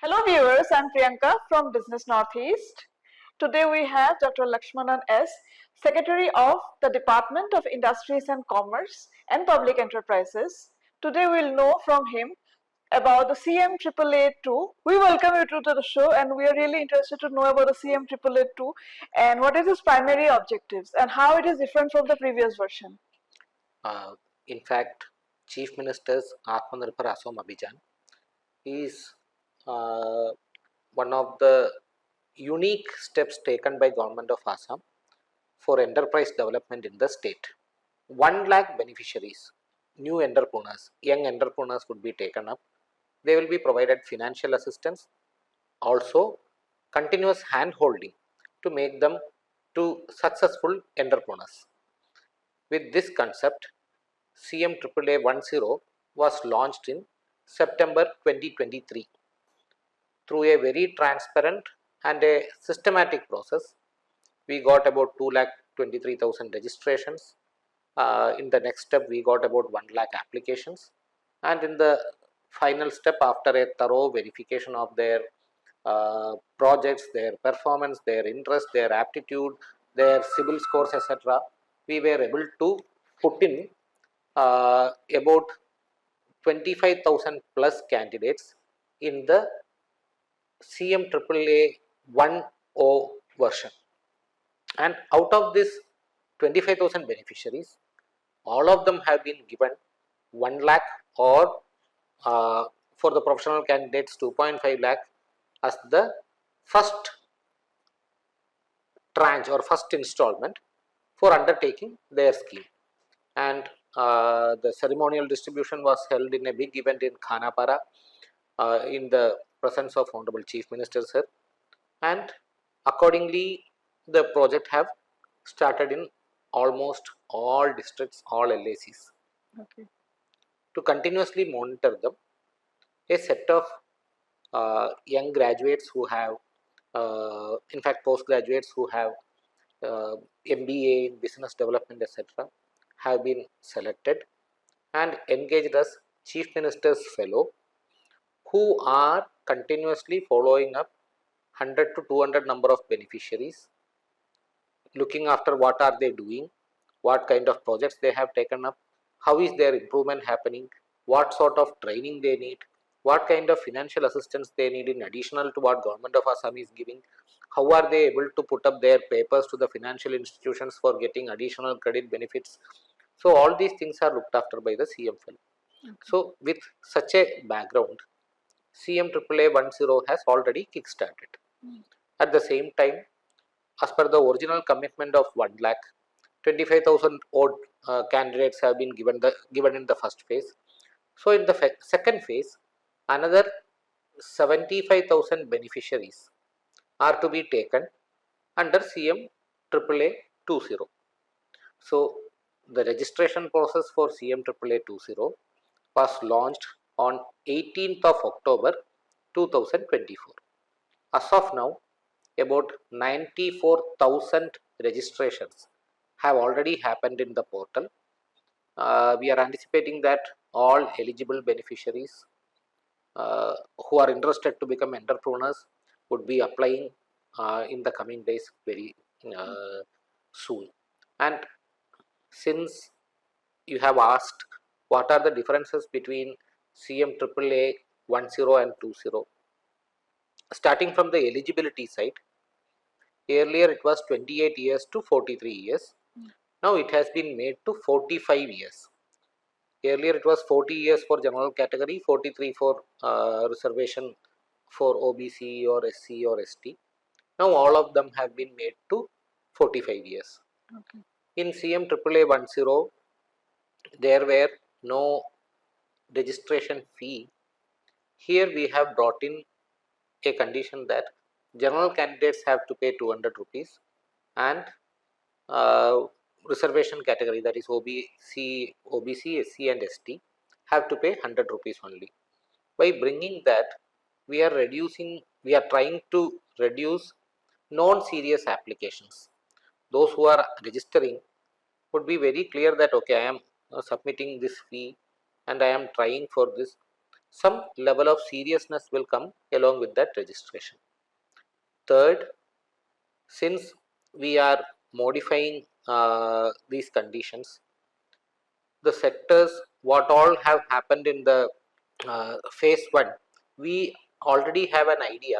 Hello viewers, I'm Priyanka from Business Northeast. Today we have Dr. Lakshmanan S., Secretary of the Department of Industries and Commerce and Public Enterprises. Today we'll know from him about the CMAAA2. We welcome you to the show and we are really interested to know about the CMAAA2 and what is its primary objectives and how it is different from the previous version. Uh, in fact, Chief Minister's Atmanirbhar Asom Abhijan is one of the unique steps taken by government of Assam for enterprise development in the state. 1 lakh beneficiaries, new entrepreneurs, young entrepreneurs would be taken up. They will be provided financial assistance, also continuous hand holding to make them to successful entrepreneurs. With this concept, CMAAA10 was launched in September 2023 through a very transparent and a systematic process. We got about 2,23,000 registrations. In the next step, we got about 1 lakh applications, and in the final step, after a thorough verification of their projects, their performance, their interest, their aptitude, their CIBIL scores, etc., we were able to put in about 25,000 plus candidates in the CMAAA 1.0 version. And out of this 25,000 beneficiaries, all of them have been given 1 lakh or for the professional candidates 2.5 lakh as the first tranche or first installment for undertaking their scheme. And the ceremonial distribution was held in a big event in Khanapara in the presence of Honorable Chief Minister Sir, and accordingly the project have started in almost all districts, all LACs. Okay. To continuously monitor them, a set of young graduates who have, in fact postgraduates who have MBA in business development, etc., have been selected and engaged as Chief Minister's Fellow, who are continuously following up 100 to 200 number of beneficiaries, looking after what are they doing, what kind of projects they have taken up, how is their improvement happening, what sort of training they need, what kind of financial assistance they need in additional to what government of Assam is giving, how are they able to put up their papers to the financial institutions for getting additional credit benefits. So all these things are looked after by the CM Fellow. Okay. So with such a background, CMAAA10 has already kick-started. At the same time, as per the original commitment of 1 lakh, 25,000 odd candidates have been given in the first phase. So in the second phase, another 75,000 beneficiaries are to be taken under CMAAA20. So the registration process for CMAAA20 was launched on 18th of October 2024. As of now, about 94,000 registrations have already happened in the portal. We are anticipating that all eligible beneficiaries who are interested to become entrepreneurs would be applying in the coming days very soon. And since you have asked what are the differences between CMAAA 10 and 20, starting from the eligibility side, earlier it was 28 years to 43 years. Now it has been made to 45 years. Earlier it was 40 years for general category, 43 for reservation for OBC or SC or ST. Now all of them have been made to 45 years. Okay. In CMAAA10, there were no registration fee. Here we have brought in a condition that general candidates have to pay 200 rupees and reservation category, that is OBC, SC and ST, have to pay 100 rupees only. By bringing that, we are trying to reduce non-serious applications. Those who are registering would be very clear that okay, I am submitting this fee and I am trying for this. some level of seriousness will come along with that registration. Third, since we are modifying these conditions, the sectors, what all have happened in the phase 1, we already have an idea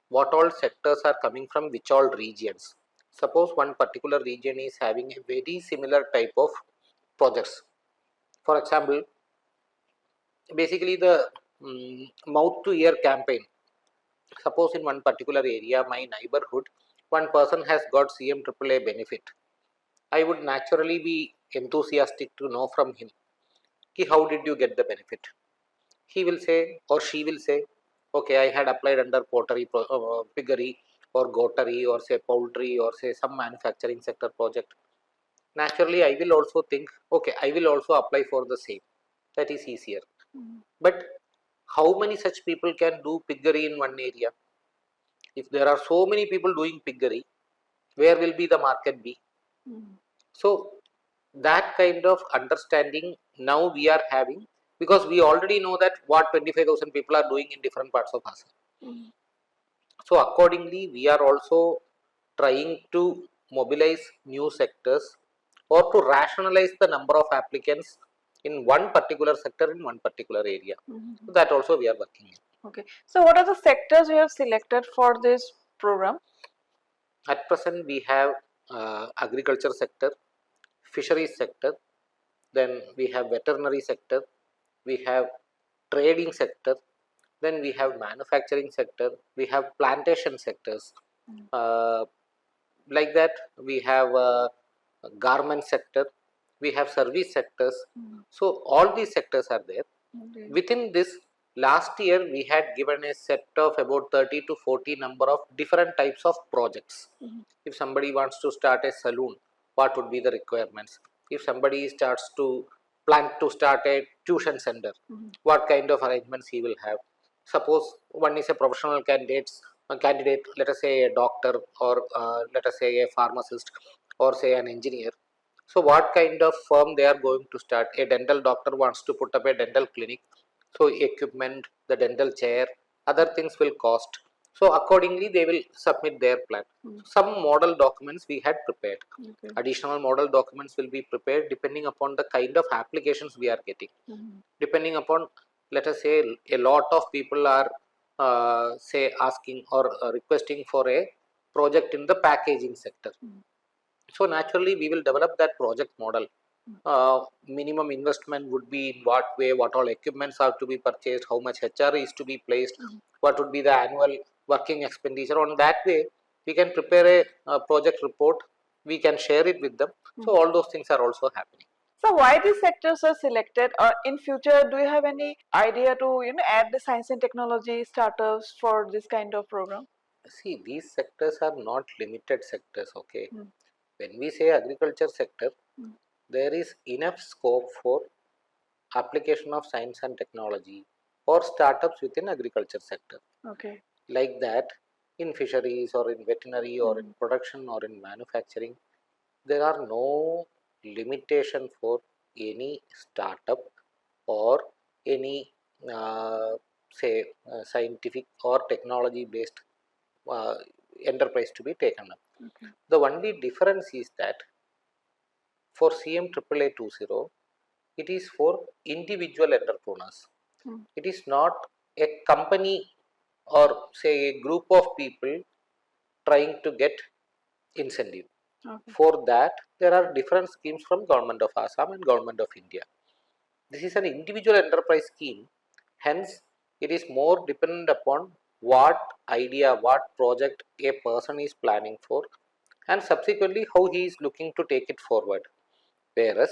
what all sectors are coming from which all regions. Suppose one particular region is having a very similar type of projects. For example, basically the mouth to ear campaign. Suppose in one particular area, my neighborhood, one person has got CMAAA benefit. I would naturally be enthusiastic to know from him, ki, how did you get the benefit? He will say or she will say, okay, I had applied under pottery, piggery or gotery or say poultry or say some manufacturing sector project. Naturally, I will also think, okay, I will also apply for the same. That is easier. But how many such people can do piggery in one area? If there are so many people doing piggery, where will be the market be? So that kind of understanding now we are having, because we already know that what 25,000 people are doing in different parts of Assam. So accordingly, we are also trying to mobilize new sectors or to rationalize the number of applicants in one particular sector in one particular area. So that also we are working in. Okay. So what are the sectors you have selected for this program? At present, we have agriculture sector, fisheries sector, then we have veterinary sector, we have trading sector, then we have manufacturing sector, we have plantation sectors. Like that, we have garment sector, we have service sectors. So all these sectors are there. Okay. Within this, last year we had given a set of about 30 to 40 number of different types of projects. If somebody wants to start a saloon, what would be the requirements? If somebody starts to plan to start a tuition center, what kind of arrangements he will have? Suppose one is a professional candidate, let us say a doctor or let us say a pharmacist or say an engineer. So what kind of firm they are going to start? A dental doctor wants to put up a dental clinic. So equipment, the dental chair, other things will cost. So accordingly, they will submit their plan. Some model documents we had prepared. Okay. Additional model documents will be prepared depending upon the kind of applications we are getting. Depending upon, let us say, a lot of people are say asking or requesting for a project in the packaging sector. So naturally, we will develop that project model. Minimum investment would be in what way, what all equipments are to be purchased, how much HR is to be placed, what would be the annual working expenditure. On that way, we can prepare a project report, we can share it with them. So all those things are also happening. So why these sectors are selected? In future, do you have any idea to add the science and technology startups for this kind of program? See, these sectors are not limited sectors, okay? When we say agriculture sector, there is enough scope for application of science and technology or startups within agriculture sector. Okay. Like that, in fisheries or in veterinary or in production or in manufacturing, there are no limitation for any startup or any say scientific or technology based uh, enterprise to be taken up. Okay. The only difference is that for CMAAA 20, it is for individual entrepreneurs. It is not a company or say a group of people trying to get incentive. Okay. For that, there are different schemes from Government of Assam and Government of India. This is an individual enterprise scheme, hence it is more dependent upon what idea, what project a person is planning for, and subsequently how he is looking to take it forward. Whereas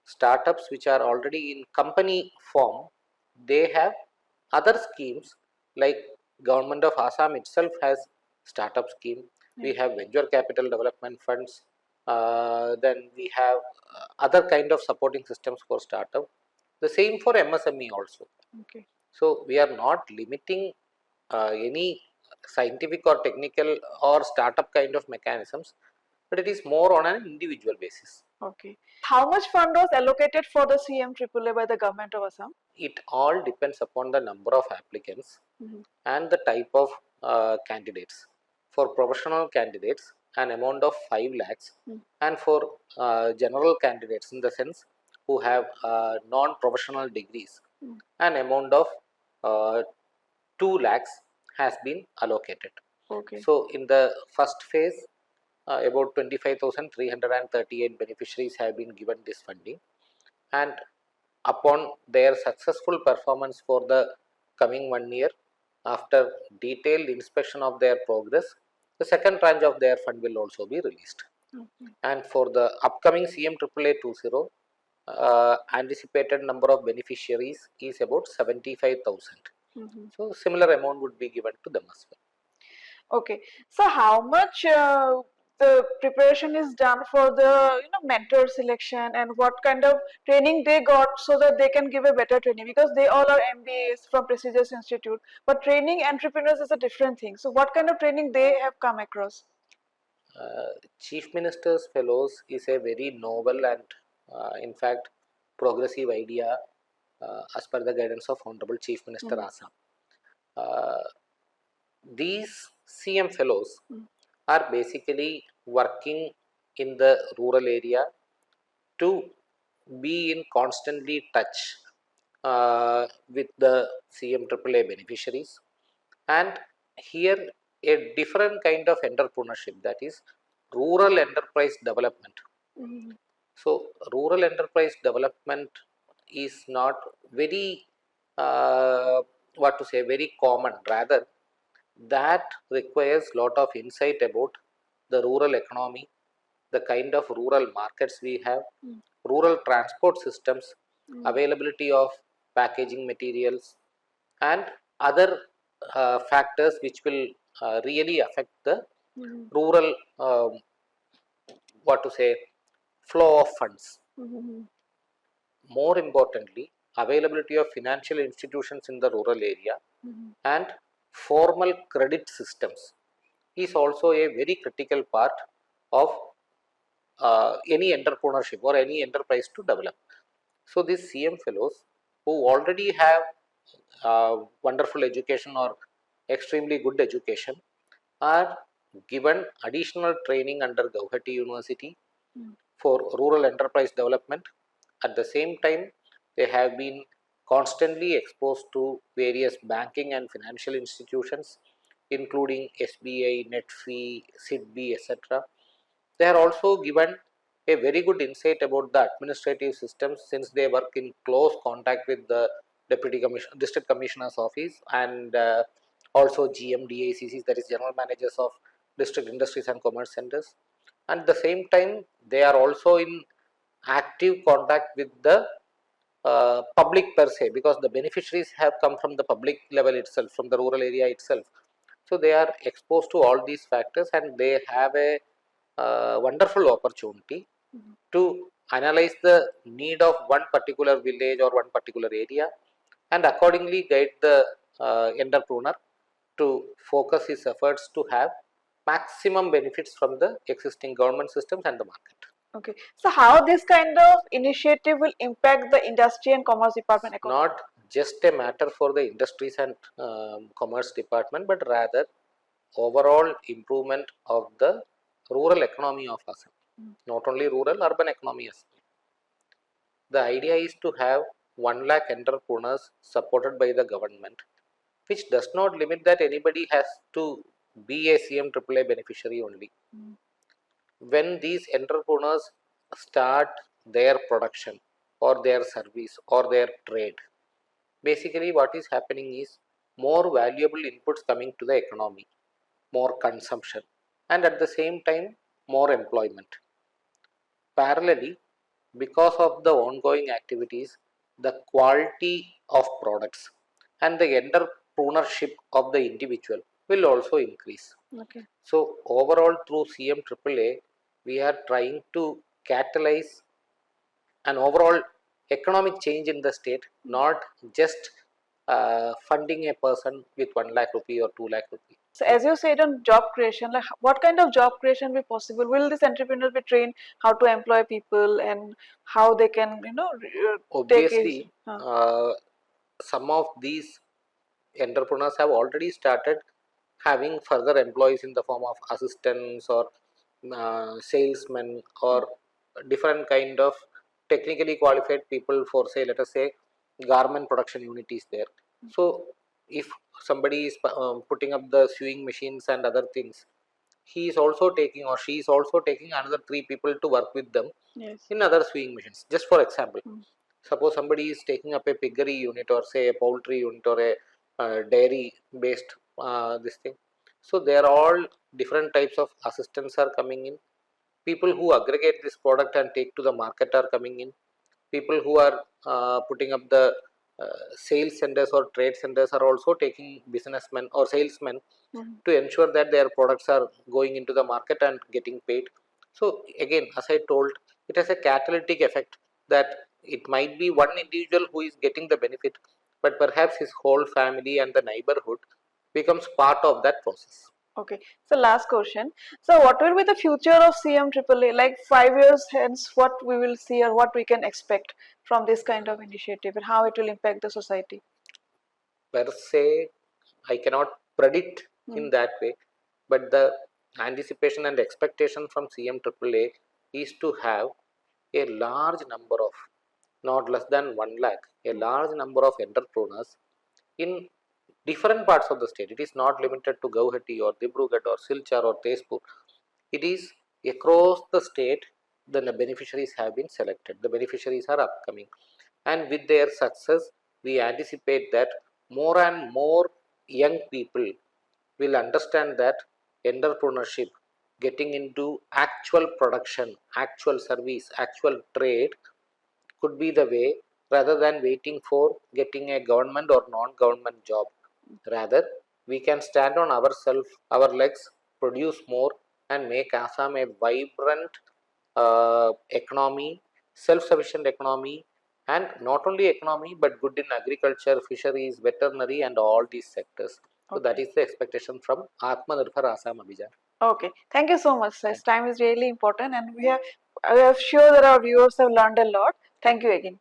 startups which are already in company form, they have other schemes like Government of Assam itself has startup scheme. We have venture capital development funds. Then we have other kind of supporting systems for startup. The same for MSME also. Okay. So we are not limiting any scientific or technical or startup kind of mechanisms, but it is more on an individual basis. Okay. How much fund was allocated for the CMAAA by the government of Assam? It all depends upon the number of applicants and the type of candidates. For professional candidates, an amount of 5 lakhs, and for general candidates, in the sense who have non-professional degrees, an amount of 2 lakhs has been allocated. Okay. So, in the first phase, about 25,338 beneficiaries have been given this funding, and upon their successful performance for the coming 1 year, after detailed inspection of their progress, the second tranche of their fund will also be released. And for the upcoming CMAAA 20, anticipated number of beneficiaries is about 75,000. So similar amount would be given to them as well. Okay. So how much the preparation is done for the mentor selection, and what kind of training they got so that they can give a better training, because they all are MBAs from prestigious institute, but training entrepreneurs is a different thing. So what kind of training they have come across? Chief Minister's Fellows is a very novel and in fact progressive idea as per the guidance of Honorable Chief Minister Asom. These CM Fellows are basically working in the rural area to be in constantly touch with the CMAAA beneficiaries, and here a different kind of entrepreneurship, that is rural enterprise development. So rural enterprise development is not very what to say very common, rather that requires lot of insight about the rural economy, the kind of rural markets we have, rural transport systems, availability of packaging materials, and other factors which will really affect the rural what to say flow of funds. More importantly, availability of financial institutions in the rural area and formal credit systems is also a very critical part of any entrepreneurship or any enterprise to develop. So these CM fellows who already have wonderful education or extremely good education are given additional training under Gauhati University for rural enterprise development. At the same time, they have been constantly exposed to various banking and financial institutions, including SBI, NetFee, SIDBI, etc. They are also given a very good insight about the administrative systems, since they work in close contact with the district commissioner's office, and also GMDACCs, that is general managers of district industries and commerce centers. And at the same time, they are also in active contact with the public per se, because the beneficiaries have come from the public level itself, from the rural area itself. So they are exposed to all these factors, and they have a wonderful opportunity to analyze the need of one particular village or one particular area, and accordingly guide the entrepreneur to focus his efforts to have maximum benefits from the existing government systems and the market. Okay. So how this kind of initiative will impact the industry and commerce department? Not just a matter for the industries and commerce department, but rather overall improvement of the rural economy of Assam. Not only rural, urban economy as well. The idea is to have 1 lakh entrepreneurs supported by the government, which does not limit that anybody has to be a CMAAA beneficiary only. When these entrepreneurs start their production or their service or their trade, basically what is happening is more valuable inputs coming to the economy, more consumption, and at the same time more employment. Parallelly, because of the ongoing activities, the quality of products and the entrepreneurship of the individual will also increase. Okay. So overall, through CMAAA, we are trying to catalyze an overall economic change in the state, not just funding a person with 1 lakh rupee or 2 lakh rupee. So as you said on job creation, like what kind of job creation be possible? Will this entrepreneur be trained how to employ people and how they can, take it? Obviously, some of these entrepreneurs have already started having further employees in the form of assistants or salesmen or different kind of technically qualified people for, say, let us say, garment production unit is there. So if somebody is putting up the sewing machines and other things, he is also taking or she is also taking another 3 people to work with them Yes. in other sewing machines. Just for example, suppose somebody is taking up a piggery unit or say a poultry unit or a dairy based this thing. So there are all different types of assistants are coming in. People who aggregate this product and take to the market are coming in. People who are putting up the sales centers or trade centers are also taking businessmen or salesmen to ensure that their products are going into the market and getting paid. So again, as I told, it has a catalytic effect that it might be one individual who is getting the benefit, but perhaps his whole family and the neighborhood becomes part of that process. Okay. So last question. So what will be the future of CMAAA? Like 5 years hence, what we will see or what we can expect from this kind of initiative and how it will impact the society? Per se, I cannot predict in that way, but the anticipation and expectation from CMAAA is to have a large number of, not less than 1 lakh, a large number of entrepreneurs in different parts of the state. It is not limited to Gauhati or Dibrugarh or Silchar or Tezpur. It is across the state. Then the beneficiaries have been selected. The beneficiaries are upcoming, and with their success, we anticipate that more and more young people will understand that entrepreneurship, getting into actual production, actual service, actual trade could be the way, rather than waiting for getting a government or non-government job. Rather, we can stand on ourselves, our legs, produce more, and make Assam a vibrant economy, self-sufficient economy, and not only economy but good in agriculture, fisheries, veterinary, and all these sectors. So that Okay. is the expectation from Atmanirbhar Assam Abhijan. Okay. Thank you so much, sir. Thank you. Time is really important, and I am sure that our viewers have learned a lot. Thank you again.